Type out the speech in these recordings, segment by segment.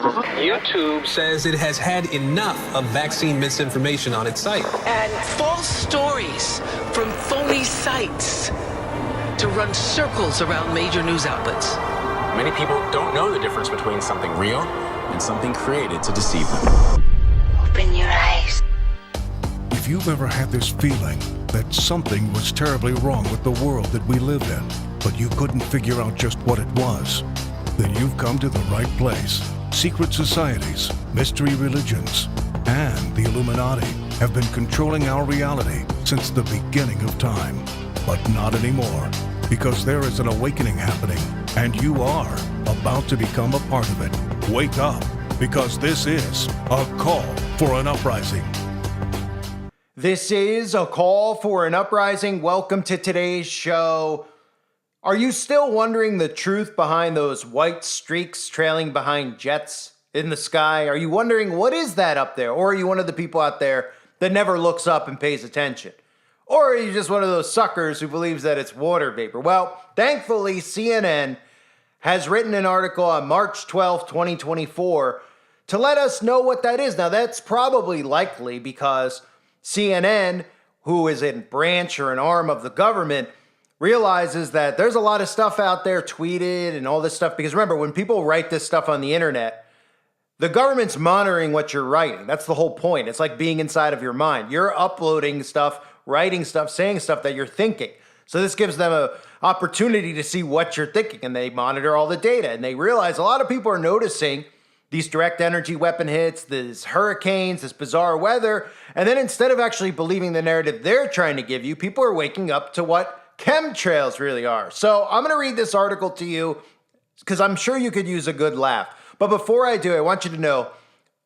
YouTube says it has had enough of vaccine misinformation on its site. And false stories from phony sites to run circles around major news outlets. Many people don't know the difference between something real and something created to deceive them. Open your eyes. If you've ever had this feeling that something was terribly wrong with the world that we live in, but you couldn't figure out just what it was, then you've come to the right place. Secret societies, mystery religions, and the Illuminati have been controlling our reality since the beginning of time. But not anymore, because there is an awakening happening, and you are about to become a part of it. Wake up, because this is a call for an uprising. This is a call for an uprising. Welcome to today's show. Are you still wondering the truth behind those white streaks trailing behind jets in the sky? Are you wondering what is that up there? Or are you one of the people out there that never looks up and pays attention? Or are you just one of those suckers who believes that it's water vapor? Well, thankfully, CNN has written an article on March 12th, 2024 to let us know what that is. Now, that's probably likely because CNN, who is a branch or an arm of the government, realizes that there's a lot of stuff out there tweeted and all this stuff. Because remember, when people write this stuff on the internet, the government's monitoring what you're writing. That's the whole point. It's like being inside of your mind. You're uploading stuff, writing stuff, saying stuff that you're thinking. So this gives them an opportunity to see what you're thinking, and they monitor all the data. And they realize a lot of people are noticing these direct energy weapon hits, these hurricanes, this bizarre weather. And then instead of actually believing the narrative they're trying to give you, people are waking up to what chemtrails really are. So I'm going to read this article to you because I'm sure you could use a good laugh. But before I do, I want you to know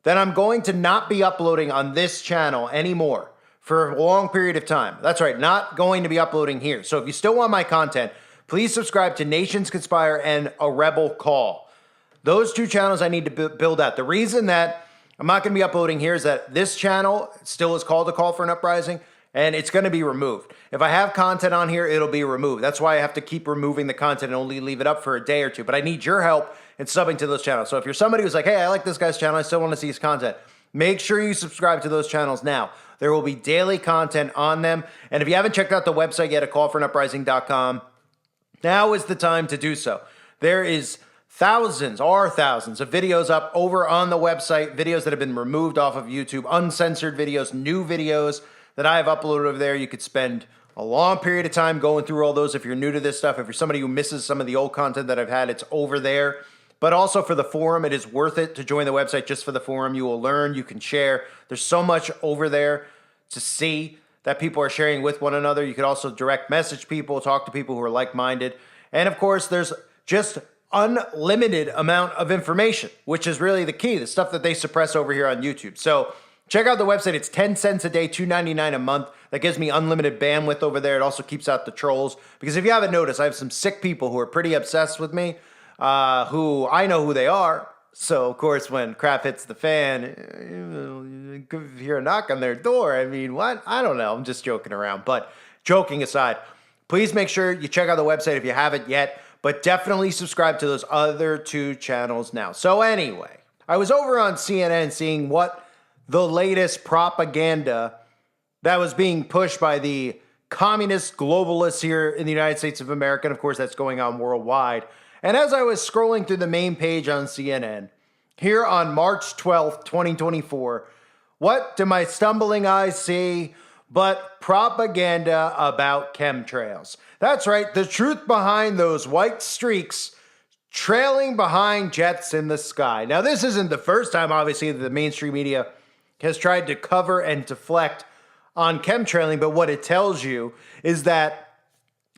that I'm going to not be uploading on this channel anymore for a long period of time. That's right, not going to be uploading here. So if you still want my content, please subscribe to Nations Conspire and A Rebel Call. Those two channels I need to build out. The reason that I'm not going to be uploading here is that this channel still is called A Call for an Uprising, and it's going to be removed. If I have content on here, it'll be removed. That's why I have to keep removing the content and only leave it up for a day or two. But I need your help in subbing to those channels. So if you're somebody who's like, hey, I like this guy's channel, I still want to see his content, make sure you subscribe to those channels now. There will be daily content on them. And if you haven't checked out the website yet, acallforanuprising.com, now is the time to do so. There is thousands of videos up over on the website, videos that have been removed off of YouTube, uncensored videos, new videos that I have uploaded over there. You could spend a long period of time going through all those if you're new to this stuff. If you're somebody who misses some of the old content that I've had, it's over there. But also for the forum, it is worth it to join the website just for the forum. You will learn, you can share. There's so much over there to see that people are sharing with one another. You could also direct message people, talk to people who are like-minded. And of course, there's just unlimited amount of information, which is really the key, the stuff that they suppress over here on YouTube. So check out the website. It's 10 cents a day, $2.99 a month. That gives me unlimited bandwidth over there. It also keeps out the trolls. Because if you haven't noticed, I have some sick people who are pretty obsessed with me, who I know who they are. So, of course, when crap hits the fan, you hear a knock on their door. I mean, what? I don't know. I'm just joking around. But joking aside, please make sure you check out the website if you haven't yet. But definitely subscribe to those other two channels now. So anyway, I was over on CNN seeing what the latest propaganda that was being pushed by the communist globalists here in the United States of America. And of course, that's going on worldwide. And as I was scrolling through the main page on CNN, here on March 12th, 2024, what do my stumbling eyes see but propaganda about chemtrails? That's right, the truth behind those white streaks trailing behind jets in the sky. Now, this isn't the first time, obviously, that the mainstream media has tried to cover and deflect on chemtrailing, but what it tells you is that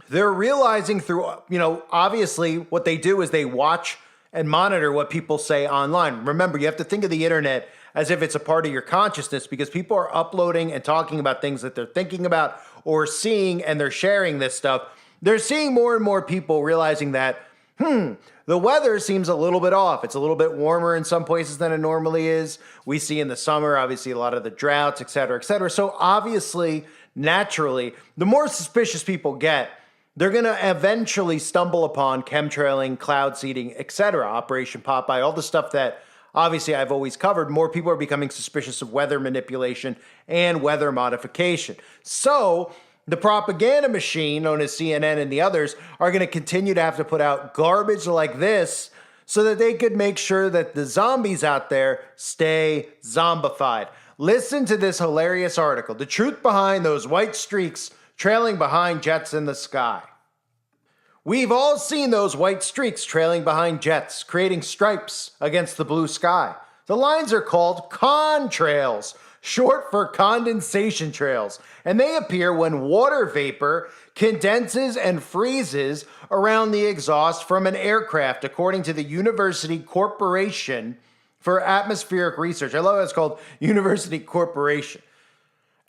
they're realizing through, obviously what they do is they watch and monitor what people say online. Remember, you have to think of the internet as if it's a part of your consciousness because people are uploading and talking about things that they're thinking about or seeing, and they're sharing this stuff. They're seeing more and more people realizing that, the weather seems a little bit off. It's a little bit warmer in some places than it normally is. We see in the summer, obviously, a lot of the droughts, et cetera, et cetera. So obviously, naturally, the more suspicious people get, they're going to eventually stumble upon chemtrailing, cloud seeding, et cetera, Operation Popeye, all the stuff that obviously I've always covered, more people are becoming suspicious of weather manipulation and weather modification. So the propaganda machine, known as CNN and the others, are going to continue to have to put out garbage like this so that they could make sure that the zombies out there stay zombified. Listen to this hilarious article. The truth behind those white streaks trailing behind jets in the sky. We've all seen those white streaks trailing behind jets, creating stripes against the blue sky. The lines are called contrails, short for condensation trails, and they appear when water vapor condenses and freezes around the exhaust from an aircraft, according to the University Corporation for Atmospheric Research. I love how it's called University Corporation.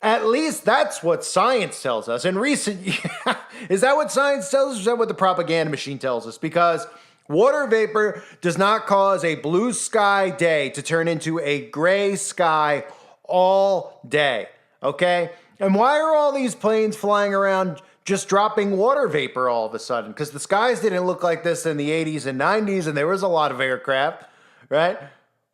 At least that's what science tells us. In recent years, is that what science tells us, or is that what the propaganda machine tells us? Because water vapor does not cause a blue sky day to turn into a gray sky all day, okay? And why are all these planes flying around just dropping water vapor all of a sudden? Because the skies didn't look like this in the 80s and 90s, and there was a lot of aircraft, right?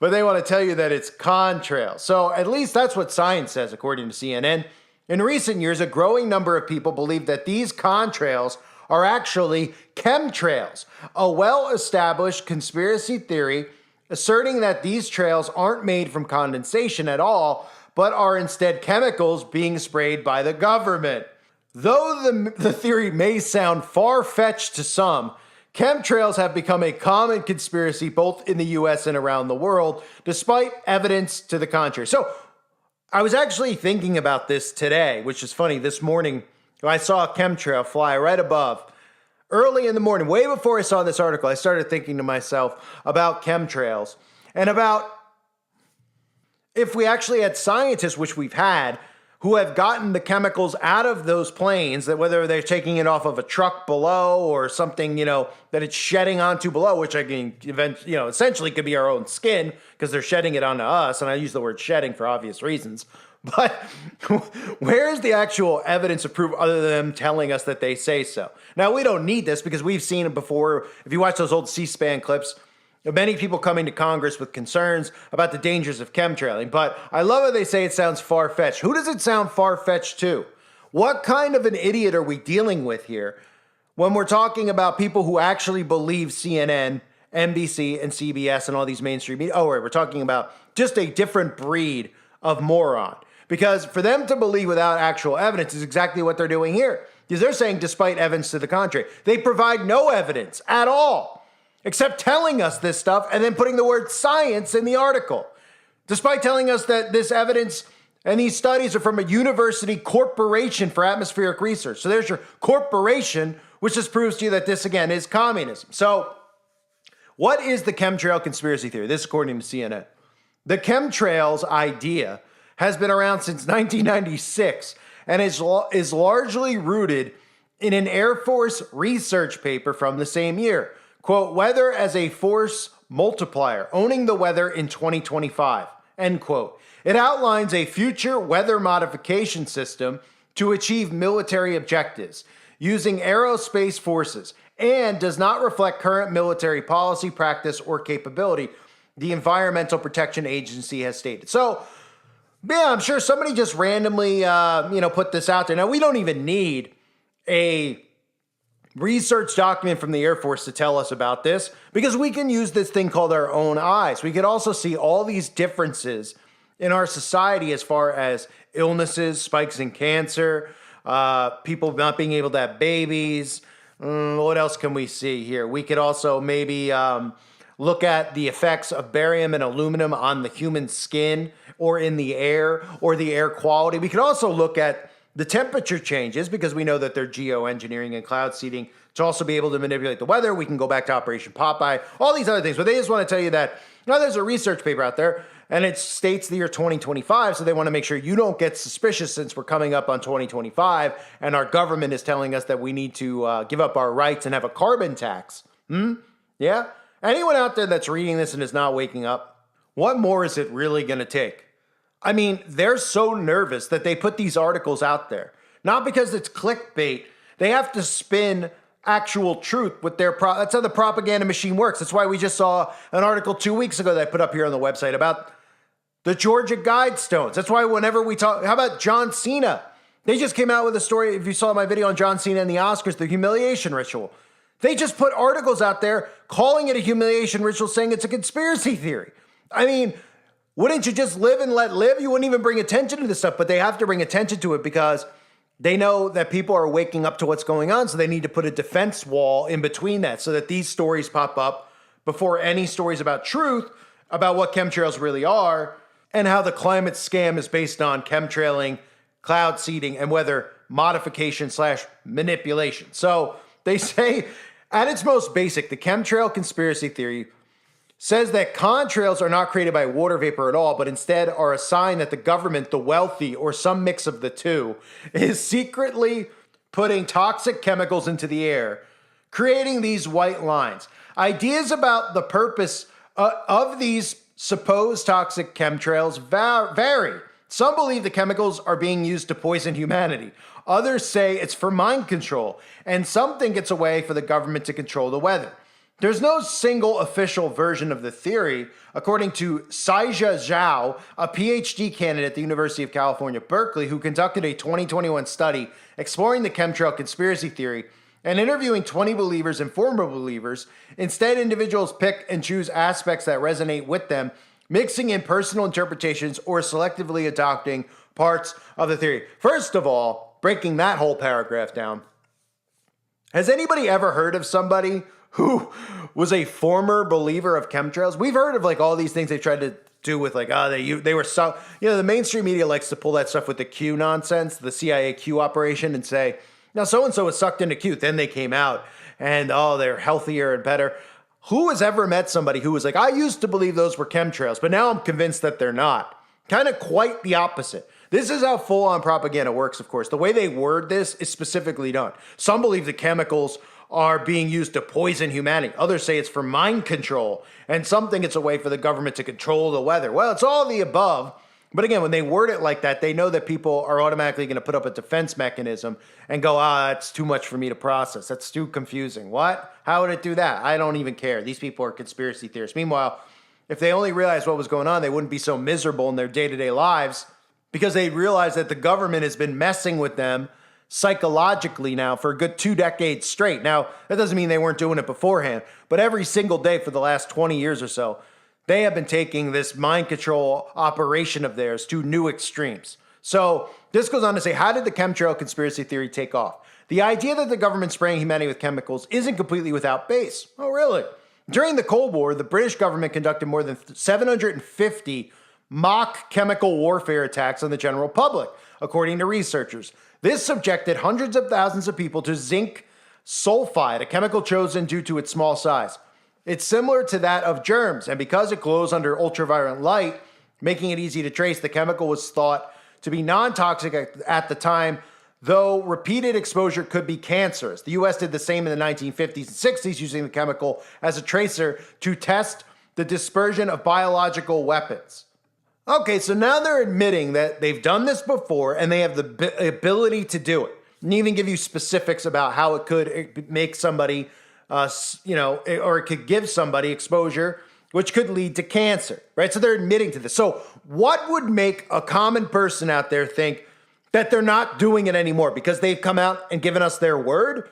But they want to tell you that it's contrails. So at least that's what science says, according to CNN. In recent years, a growing number of people believe that these contrails are actually chemtrails, a well-established conspiracy theory asserting that these trails aren't made from condensation at all, but are instead chemicals being sprayed by the government. Though the theory may sound far-fetched to some, chemtrails have become a common conspiracy both in the US and around the world, despite evidence to the contrary. So I was actually thinking about this today, which is funny. This morning, I saw a chemtrail fly right above. Early in the morning, way before I saw this article, I started thinking to myself about chemtrails and about if we actually had scientists, which we've had, who have gotten the chemicals out of those planes, that whether they're taking it off of a truck below or something, that it's shedding onto below, which I can essentially could be our own skin because they're shedding it onto us. And I use the word shedding for obvious reasons. But where is the actual evidence of proof other than them telling us that they say so? Now, we don't need this because we've seen it before. If you watch those old C-SPAN clips, many people coming to Congress with concerns about the dangers of chemtrailing, but I love how they say it sounds far-fetched. Who does it sound far-fetched to? What kind of an idiot are we dealing with here when we're talking about people who actually believe CNN, NBC, and CBS and all these mainstream media? Oh, right, we're talking about just a different breed of moron. Because for them to believe without actual evidence is exactly what they're doing here. Because they're saying despite evidence to the contrary. They provide no evidence at all, except telling us this stuff and then putting the word science in the article. Despite telling us that this evidence and these studies are from a University Corporation for Atmospheric Research. So there's your corporation, which just proves to you that this, again, is communism. So what is the chemtrail conspiracy theory? This is according to CNN. The chemtrails idea has been around since 1996 and is largely rooted in an Air Force research paper from the same year. Quote, weather as a force multiplier, owning the weather in 2025, end quote. It outlines a future weather modification system to achieve military objectives using aerospace forces and does not reflect current military policy, practice, or capability, the Environmental Protection Agency has stated. So, yeah, I'm sure somebody just randomly, put this out there. Now, we don't even need a research document from the Air Force to tell us about this because we can use this thing called our own eyes. We could also see all these differences in our society as far as illnesses, spikes in cancer, people not being able to have babies. What else can we see here? We could also maybe look at the effects of barium and aluminum on the human skin or in the air or the air quality. We could also look at the temperature changes because we know that they're geoengineering and cloud seeding to also be able to manipulate the weather. We can go back to Operation Popeye, all these other things. But they just want to tell you that, there's a research paper out there and it states the year 2025. So they want to make sure you don't get suspicious since we're coming up on 2025 and our government is telling us that we need to give up our rights and have a carbon tax. Yeah? Anyone out there that's reading this and is not waking up, what more is it really going to take? I mean, they're so nervous that they put these articles out there. Not because it's clickbait. They have to spin actual truth with their that's how the propaganda machine works. That's why we just saw an article 2 weeks ago that I put up here on the website about the Georgia Guidestones. That's why whenever we talk, how about John Cena? They just came out with a story, if you saw my video on John Cena and the Oscars, the humiliation ritual. They just put articles out there calling it a humiliation ritual, saying it's a conspiracy theory. I mean, wouldn't you just live and let live? You wouldn't even bring attention to this stuff, but they have to bring attention to it because they know that people are waking up to what's going on, so they need to put a defense wall in between that so that these stories pop up before any stories about truth, about what chemtrails really are, and how the climate scam is based on chemtrailing, cloud seeding, and weather modification / manipulation. So they say, at its most basic, the chemtrail conspiracy theory says that contrails are not created by water vapor at all, but instead are a sign that the government, the wealthy, or some mix of the two, is secretly putting toxic chemicals into the air, creating these white lines. Ideas about the purpose of these supposed toxic chemtrails vary. Some believe the chemicals are being used to poison humanity. Others say it's for mind control, and some think it's a way for the government to control the weather. There's no single official version of the theory. According to Saija Zhao, a PhD candidate at the University of California, Berkeley, who conducted a 2021 study exploring the chemtrail conspiracy theory and interviewing 20 believers and former believers, instead individuals pick and choose aspects that resonate with them, mixing in personal interpretations or selectively adopting parts of the theory. First of all, breaking that whole paragraph down, has anybody ever heard of somebody who was a former believer of chemtrails? We've heard of like all these things they tried to do with like, they were so, the mainstream media likes to pull that stuff with the Q nonsense, the CIA Q operation, and say, now so-and-so was sucked into Q. Then they came out and, they're healthier and better. Who has ever met somebody who was like, I used to believe those were chemtrails, but now I'm convinced that they're not? Kind of quite the opposite. This is how full-on propaganda works, of course. The way they word this is specifically done. Some believe the chemicals are being used to poison humanity. Others say it's for mind control. And some think it's a way for the government to control the weather. Well, it's all the above. But again, when they word it like that, they know that people are automatically going to put up a defense mechanism and go, it's too much for me to process. That's too confusing. What? How would it do that? I don't even care. These people are conspiracy theorists. Meanwhile, if they only realized what was going on, they wouldn't be so miserable in their day-to-day lives because they'd realize that the government has been messing with them psychologically now for a good 2 decades straight. Now, that doesn't mean they weren't doing it beforehand, but every single day for the last 20 years or so, they have been taking this mind control operation of theirs to new extremes. So this goes on to say, how did the chemtrail conspiracy theory take off? The idea that the government spraying humanity with chemicals isn't completely without base. Oh, really? During the Cold War, the British government conducted more than 750 mock chemical warfare attacks on the general public, according to researchers. This subjected hundreds of thousands of people to zinc sulfide, a chemical chosen due to its small size. It's similar to that of germs, and because it glows under ultraviolet light, making it easy to trace, the chemical was thought to be non-toxic at the time, though repeated exposure could be cancerous. The US did the same in the 1950s and 60s, using the chemical as a tracer to test the dispersion of biological weapons. Okay, so now they're admitting that they've done this before and they have the ability to do it. And even give you specifics about how it could make somebody, or it could give somebody exposure, which could lead to cancer, right? So they're admitting to this. So what would make a common person out there think that they're not doing it anymore because they've come out and given us their word?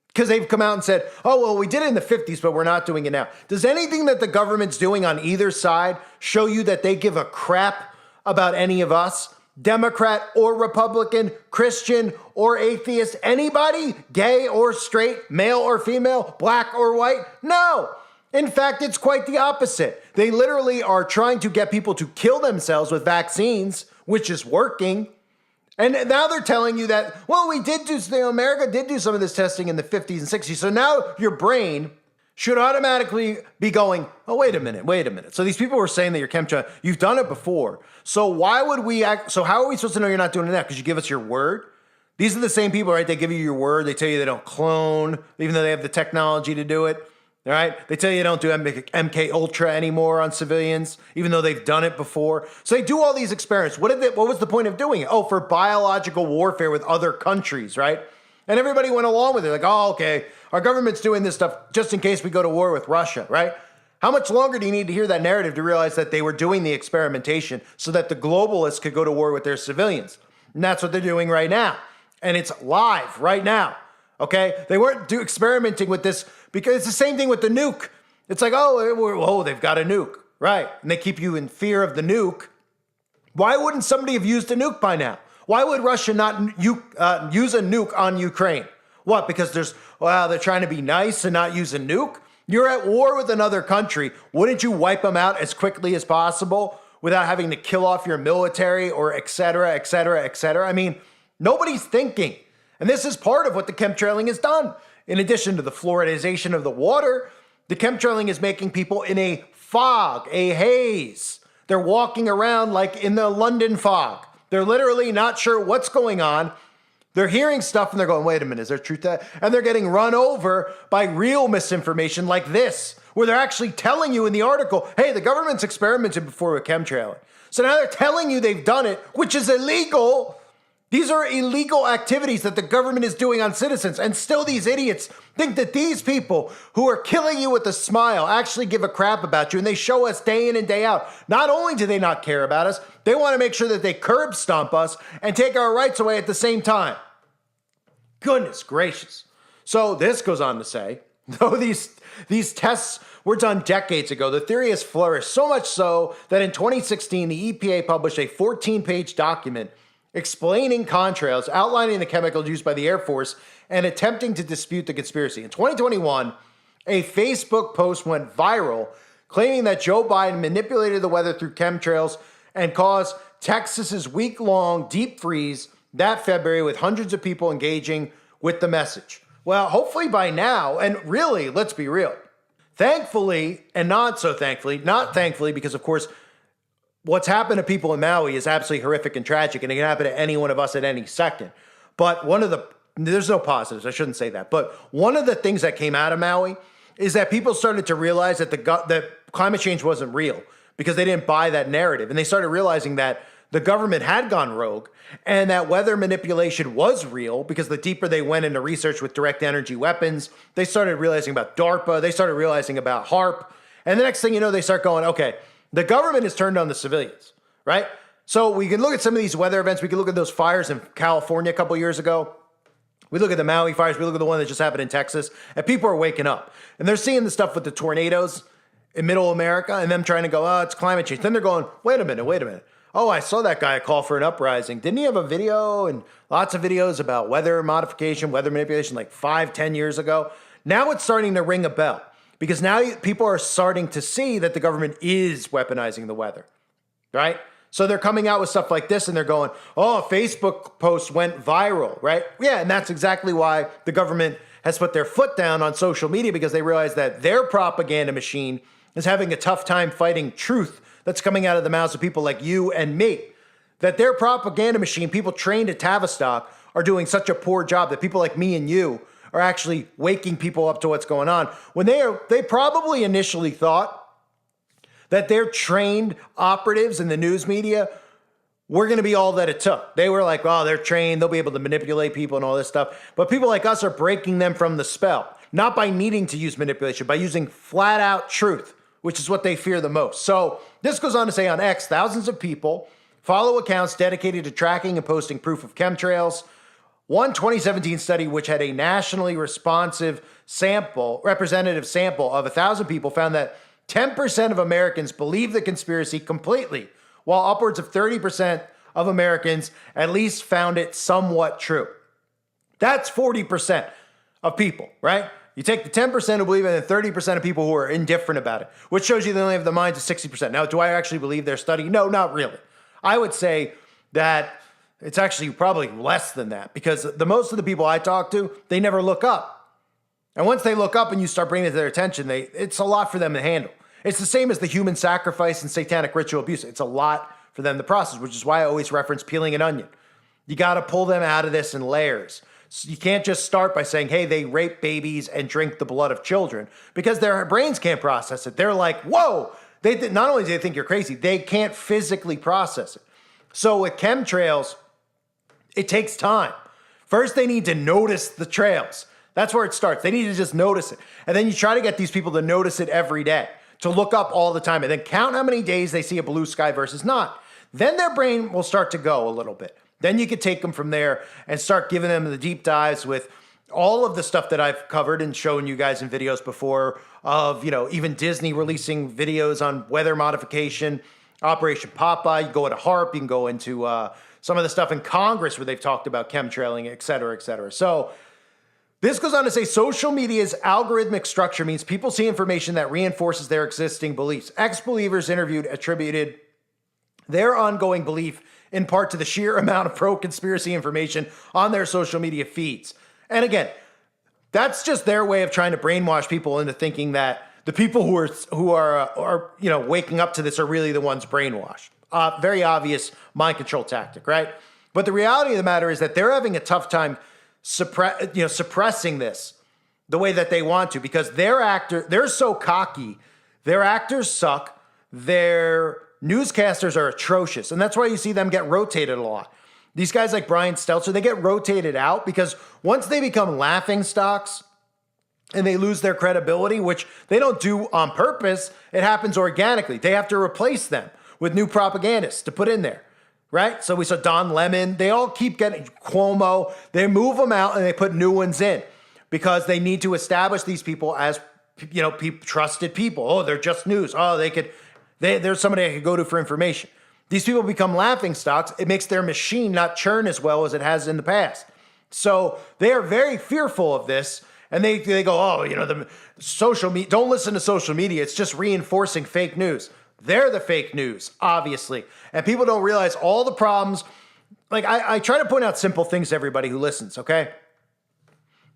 Because they've come out and said, oh, well, we did it in the 50s, but we're not doing it now. Does anything that the government's doing on either side show you that they give a crap about any of us? Democrat or Republican, Christian or atheist, anybody, gay or straight, male or female, black or white? No. In fact, it's quite the opposite. They literally are trying to get people to kill themselves with vaccines, which is working. And now they're telling you that, well, America did do some of this testing in the 50s and 60s. So now your brain should automatically be going, oh, wait a minute. So these people were saying that you're chemtrail, you've done it before. So why would we so how are we supposed to know you're not doing it now? Because you give us your word? These are the same people, right? They give you your word. They tell you they don't clone, even though they have the technology to do it. All right. They tell you don't do MK Ultra anymore on civilians, even though they've done it before. So they do all these experiments. What was the point of doing it? Oh, for biological warfare with other countries, right? And everybody went along with it. Like, oh, okay, our government's doing this stuff just in case we go to war with Russia, right? How much longer do you need to hear that narrative to realize that they were doing the experimentation so that the globalists could go to war with their civilians? And that's what they're doing right now. And it's live right now, okay? They weren't experimenting with this because it's the same thing with the nuke. It's like, oh, they've got a nuke, right? And they keep you in fear of the nuke. Why wouldn't somebody have used a nuke by now? Why would Russia not use a nuke on Ukraine? What, because they're trying to be nice and not use a nuke? You're at war with another country. Wouldn't you wipe them out as quickly as possible without having to kill off your military or et cetera, et cetera, et cetera? I mean, nobody's thinking. And this is part of what the chemtrailing has done. In addition to the fluoridization of the water, the chemtrailing is making people in a fog, a haze. They're walking around like in the London fog. They're literally not sure what's going on. They're hearing stuff and they're going, wait a minute, is there truth to that? And they're getting run over by real misinformation like this, where they're actually telling you in the article, hey, the government's experimented before with chemtrailing. So now they're telling you they've done it, which is illegal. These are illegal activities that the government is doing on citizens. And still these idiots think that these people who are killing you with a smile actually give a crap about you. And they show us day in and day out. Not only do they not care about us, they want to make sure that they curb stomp us and take our rights away at the same time. Goodness gracious. So this goes on to say, though these tests were done decades ago, the theory has flourished so much so that in 2016, the EPA published a 14-page document explaining contrails, outlining the chemicals used by the Air Force, and attempting to dispute the conspiracy. In 2021, a Facebook post went viral claiming that Joe Biden manipulated the weather through chemtrails and caused Texas's week-long deep freeze that February, with hundreds of people engaging with the message. Well, hopefully by now, and really, let's be real, thankfully, and not so thankfully, not thankfully, because of course, what's happened to people in Maui is absolutely horrific and tragic, and it can happen to any one of us at any second. But there's no positives, I shouldn't say that, but one of the things that came out of Maui is that people started to realize that that climate change wasn't real because they didn't buy that narrative. And they started realizing that the government had gone rogue and that weather manipulation was real because the deeper they went into research with direct energy weapons, they started realizing about DARPA, they started realizing about HARP. And the next thing you know, they start going, okay, the government has turned on the civilians, right? So we can look at some of these weather events. We can look at those fires in California a couple years ago. We look at the Maui fires. We look at the one that just happened in Texas. And people are waking up. And they're seeing the stuff with the tornadoes in middle America and them trying to go, oh, it's climate change. Then they're going, wait a minute. Oh, I saw that guy call for an uprising. Didn't he have a video and lots of videos about weather modification, weather manipulation like 5-10 years ago? Now it's starting to ring a bell because now people are starting to see that the government is weaponizing the weather, right? So they're coming out with stuff like this and they're going, oh, a Facebook post went viral, right? Yeah, and that's exactly why the government has put their foot down on social media because they realize that their propaganda machine is having a tough time fighting truth that's coming out of the mouths of people like you and me. That their propaganda machine, people trained at Tavistock, are doing such a poor job that people like me and you are actually waking people up to what's going on. When they probably initially thought that their trained operatives in the news media were going to be all that it took. They were like, oh, they're trained, they'll be able to manipulate people and all this stuff. But people like us are breaking them from the spell, not by needing to use manipulation, by using flat out truth, which is what they fear the most. So this goes on to say on X, thousands of people follow accounts dedicated to tracking and posting proof of chemtrails. One 2017 study, which had a nationally representative sample of 1,000 people, found that 10% of Americans believe the conspiracy completely, while upwards of 30% of Americans at least found it somewhat true. That's 40% of people, right? You take the 10% who believe it and 30% of people who are indifferent about it, which shows you they only have the minds of 60%. Now, do I actually believe their study? No, not really. I would say that it's actually probably less than that because the most of the people I talk to, they never look up. And once they look up and you start bringing it to their attention, it's a lot for them to handle. It's the same as the human sacrifice and satanic ritual abuse. It's a lot for them to process, which is why I always reference peeling an onion. You got to pull them out of this in layers. So you can't just start by saying, hey, they rape babies and drink the blood of children because their brains can't process it. They're like, whoa, not only do they think you're crazy, they can't physically process it. So with chemtrails, it takes time First, they need to notice the trails. That's where it starts. They need to just notice it. And then you try to get these people to notice it every day, to look up all the time, and then count how many days they see a blue sky versus not. Then their brain will start to go a little bit. Then you could take them from there and start giving them the deep dives with all of the stuff that I've covered and shown you guys in videos before of, even Disney releasing videos on weather modification, Operation Popeye. You go into HARP, you can go into some of the stuff in Congress where they've talked about chemtrailing, et cetera, et cetera. So this goes on to say social media's algorithmic structure means people see information that reinforces their existing beliefs. Ex-believers interviewed attributed their ongoing belief in part to the sheer amount of pro-conspiracy information on their social media feeds. And again, that's just their way of trying to brainwash people into thinking that the people who are waking up to this are really the ones brainwashed. Very obvious mind control tactic, right? But the reality of the matter is that they're having a tough time suppressing this the way that they want to, because they're so cocky. Their actors suck. Their newscasters are atrocious. And that's why you see them get rotated a lot. These guys like Brian Stelter, they get rotated out because once they become laughing stocks and they lose their credibility, which they don't do on purpose, it happens organically. They have to replace them with new propagandists to put in there, right? So we saw Don Lemon. They all keep getting Cuomo. They move them out and they put new ones in because they need to establish these people as, trusted people. Oh, they're just news. Oh, there's somebody I could go to for information. These people become laughing stocks. It makes their machine not churn as well as it has in the past. So they are very fearful of this. And they go, the social media, don't listen to social media. It's just reinforcing fake news. They're the fake news, obviously. And people don't realize all the problems. Like I try to point out simple things to everybody who listens, okay?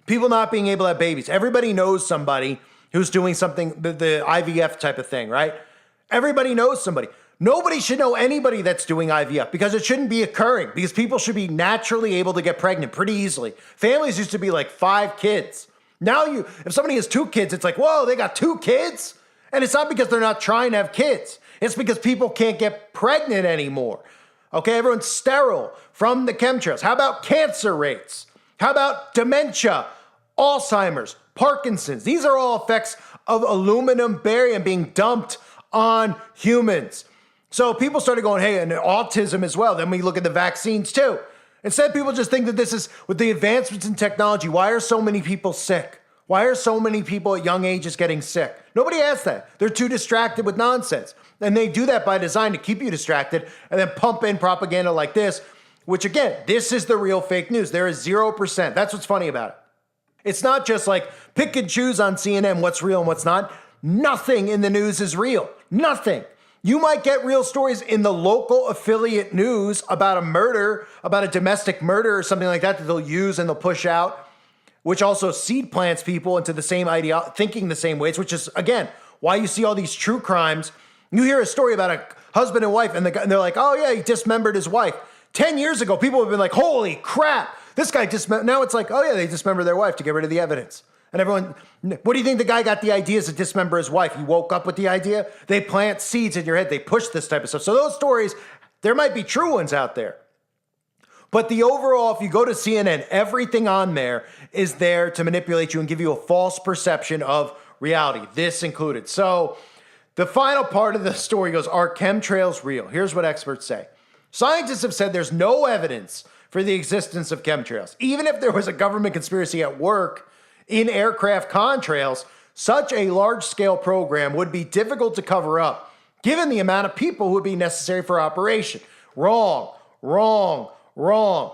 People not being able to have babies. Everybody knows somebody who's doing something, the IVF type of thing, right? Everybody knows somebody. Nobody should know anybody that's doing IVF because it shouldn't be occurring, because people should be naturally able to get pregnant pretty easily. Families used to be like 5 kids. Now if somebody has 2 kids, it's like, whoa, they got 2 kids? And it's not because they're not trying to have kids. It's because people can't get pregnant anymore. Okay, everyone's sterile from the chemtrails. How about cancer rates? How about dementia, Alzheimer's, Parkinson's? These are all effects of aluminum, barium being dumped on humans. So people started going, hey, and autism as well. Then we look at the vaccines too. Instead, people just think that this is, with the advancements in technology, why are so many people sick? Why are so many people at young ages getting sick? Nobody asks that. They're too distracted with nonsense. And they do that by design to keep you distracted and then pump in propaganda like this, which again, this is the real fake news. There is 0%. That's what's funny about it. It's not just like pick and choose on CNN what's real and what's not. Nothing in the news is real. Nothing. You might get real stories in the local affiliate news about a murder, about a domestic murder or something like that they'll use and they'll push out, which also seed plants people into the same idea, thinking the same ways, which is, again, why you see all these true crimes. You hear a story about a husband and wife, and they're like, oh yeah, he dismembered his wife. 10 years ago, people have been like, holy crap, this guy dismembered. Now it's like, oh yeah, they dismembered their wife to get rid of the evidence. And everyone, what do you think the guy got the ideas to dismember his wife? He woke up with the idea? They plant seeds in your head. They push this type of stuff. So those stories, there might be true ones out there. But the overall, if you go to CNN, everything on there is there to manipulate you and give you a false perception of reality, this included. So the final part of the story goes, are chemtrails real? Here's what experts say. Scientists have said there's no evidence for the existence of chemtrails. Even if there was a government conspiracy at work in aircraft contrails, such a large-scale program would be difficult to cover up, given the amount of people who would be necessary for operation. Wrong, wrong, wrong.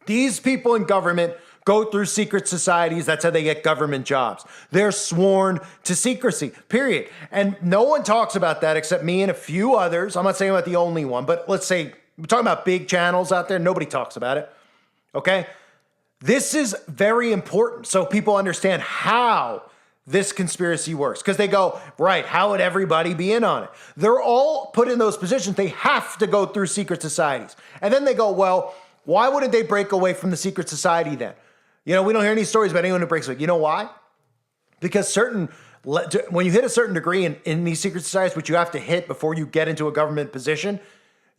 These people in government go through secret societies. That's how they get government jobs. They're sworn to secrecy, period. And no one talks about that except me and a few others. I'm not saying I'm not the only one, but let's say we're talking about big channels out there. Nobody talks about it, okay? This is very important so people understand how this conspiracy works. Because they go, right, how would everybody be in on it? They're all put in those positions. They have to go through secret societies. And then they go, well, why wouldn't they break away from the secret society then? We don't hear any stories about anyone who breaks away. You know why? Because when you hit a certain degree in these secret societies, which you have to hit before you get into a government position,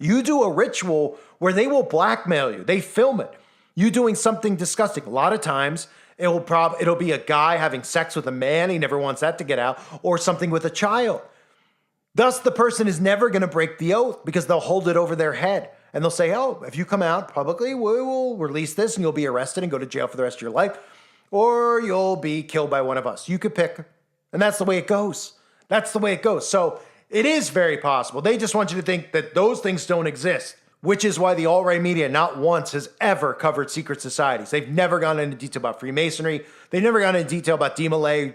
you do a ritual where they will blackmail you. They film it. You doing something disgusting. A lot of times it'll be a guy having sex with a man. He never wants that to get out, or something with a child. Thus, the person is never going to break the oath because they'll hold it over their head. And they'll say, oh, if you come out publicly, we will release this and you'll be arrested and go to jail for the rest of your life. Or you'll be killed by one of us. You could pick. And that's the way it goes. That's the way it goes. So it is very possible. They just want you to think that those things don't exist, which is why the alt-right media not once has ever covered secret societies. They've never gone into detail about Freemasonry. They've never gone into detail about Dee Malay,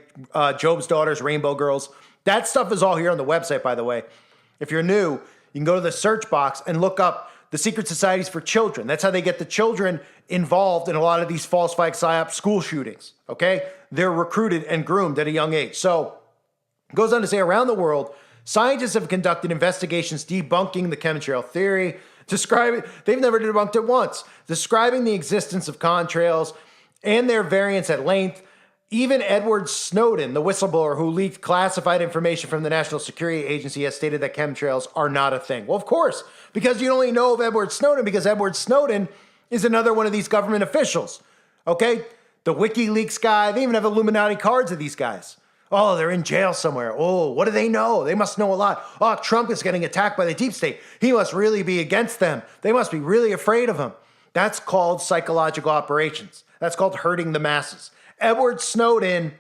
Job's Daughters, Rainbow Girls. That stuff is all here on the website, by the way. If you're new, you can go to the search box and look up the secret societies for children. That's how they get the children involved in a lot of these falsified psyop school shootings, okay? They're recruited and groomed at a young age. So it goes on to say, around the world, scientists have conducted investigations debunking the chemtrail theory, they've never debunked it once, describing the existence of contrails and their variants at length. Even Edward Snowden, the whistleblower who leaked classified information from the National Security Agency, has stated that chemtrails are not a thing. Well, of course, because you only know of Edward Snowden because Edward Snowden is another one of these government officials, okay? The WikiLeaks guy, they even have Illuminati cards of these guys. Oh, they're in jail somewhere. Oh, what do they know? They must know a lot. Oh, Trump is getting attacked by the deep state. He must really be against them. They must be really afraid of him. That's called psychological operations. That's called hurting the masses. Edward Snowden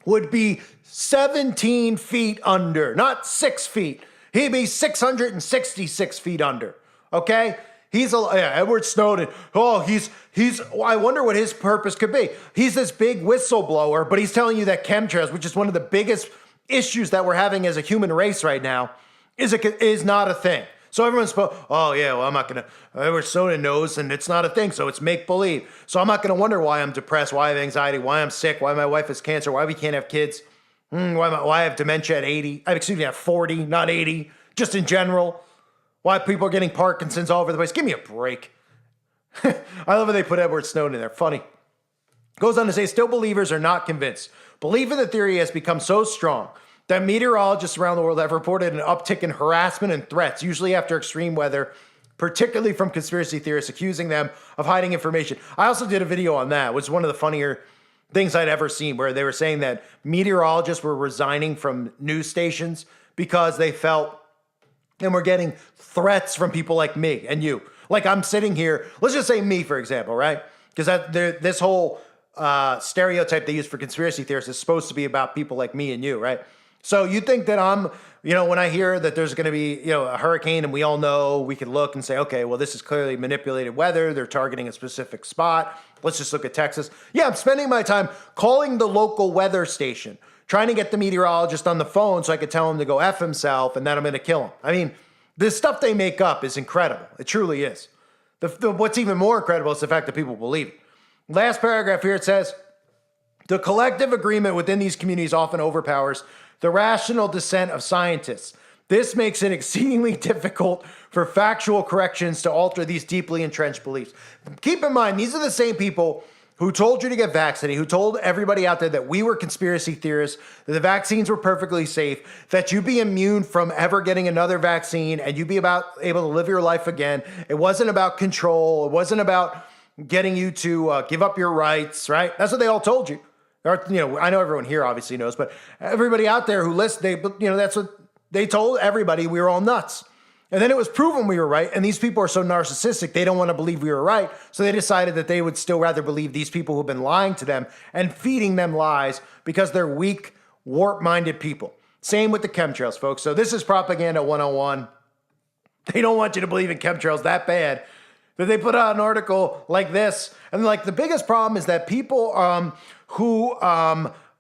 would be 17 feet under, not 6 feet. He'd be 666 feet under, okay? Edward Snowden. Oh, I wonder what his purpose could be. He's this big whistleblower, but he's telling you that chemtrails, which is one of the biggest issues that we're having as a human race right now, is not a thing. So everyone's I'm not going to, Edward Snowden knows, and it's not a thing, so it's make-believe. So I'm not going to wonder why I'm depressed, why I have anxiety, why I'm sick, why my wife has cancer, why we can't have kids, why I have dementia at 40, not 80, just in general. Why people are getting Parkinson's all over the place. Give me a break. I love how they put Edward Snowden in there. Funny. Goes on to say, still believers are not convinced. Belief in the theory has become so strong that meteorologists around the world have reported an uptick in harassment and threats, usually after extreme weather, particularly from conspiracy theorists accusing them of hiding information. I also did a video on that. It was one of the funnier things I'd ever seen, where they were saying that meteorologists were resigning from news stations because they felt and we're getting threats from people like me and you. Like I'm sitting here, let's just say me, for example, right? Because this whole stereotype they use for conspiracy theorists is supposed to be about people like me and you, right? So you think that I'm, when I hear that there's going to be, a hurricane and we all know, we can look and say, okay, well, this is clearly manipulated weather. They're targeting a specific spot. Let's just look at Texas. Yeah, I'm spending my time calling the local weather station, trying to get the meteorologist on the phone so I could tell him to go F himself and that I'm going to kill him. I mean, this stuff they make up is incredible. It truly is. What's even more incredible is the fact that people believe it. Last paragraph here, it says, the collective agreement within these communities often overpowers the rational dissent of scientists. This makes it exceedingly difficult for factual corrections to alter these deeply entrenched beliefs. Keep in mind, these are the same people who told you to get vaccinated, who told everybody out there that we were conspiracy theorists, that the vaccines were perfectly safe, that you'd be immune from ever getting another vaccine, and you'd be able to live your life again. It wasn't about control. It wasn't about getting you to give up your rights, right? That's what they all told you. I know everyone here obviously knows, but everybody out there who listens, that's what they told everybody. We were all nuts. And then it was proven we were right. And these people are so narcissistic, they don't want to believe we were right. So they decided that they would still rather believe these people who've been lying to them and feeding them lies because they're weak, warp-minded people. Same with the chemtrails, folks. So this is propaganda 101. They don't want you to believe in chemtrails that bad that they put out an article like this. And the biggest problem is that people who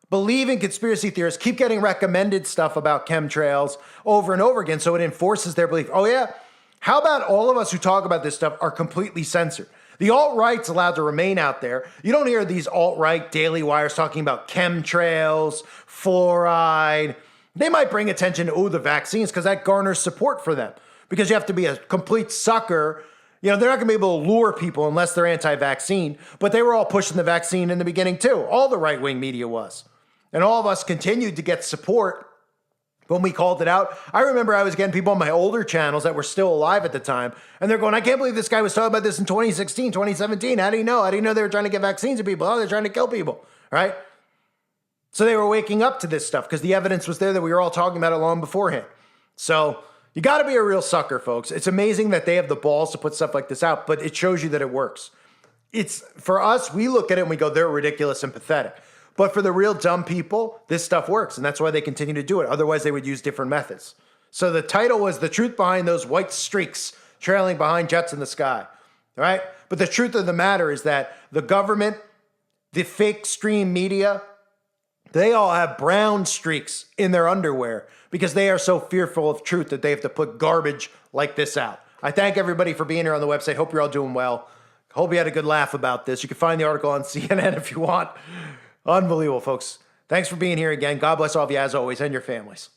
believe in conspiracy theorists keep getting recommended stuff about chemtrails over and over again, so it enforces their belief. Oh yeah? How about all of us who talk about this stuff are completely censored? The alt-right's allowed to remain out there. You don't hear these alt-right daily wires talking about chemtrails, fluoride. They might bring attention to, the vaccines, because that garners support for them. Because you have to be a complete sucker. They're not going to be able to lure people unless they're anti-vaccine. But they were all pushing the vaccine in the beginning too. All the right-wing media was. And all of us continued to get support when we called it out. I remember I was getting people on my older channels that were still alive at the time, and they're going, I can't believe this guy was talking about this in 2016, 2017. How do you know? How do you know they were trying to get vaccines to people? Oh, they're trying to kill people, right? So they were waking up to this stuff because the evidence was there that we were all talking about it long beforehand. So you got to be a real sucker, folks. It's amazing that they have the balls to put stuff like this out, but it shows you that it works. It's for us, we look at it and we go, they're ridiculous and pathetic. But for the real dumb people, this stuff works, and that's why they continue to do it. Otherwise, they would use different methods. So the title was The Truth Behind Those White Streaks Trailing Behind Jets in the Sky, all right? But the truth of the matter is that the government, the fake stream media, they all have brown streaks in their underwear because they are so fearful of truth that they have to put garbage like this out. I thank everybody for being here on the website. Hope you're all doing well. Hope you had a good laugh about this. You can find the article on CNN if you want. Unbelievable, folks. Thanks for being here again. God bless all of you as always and your families.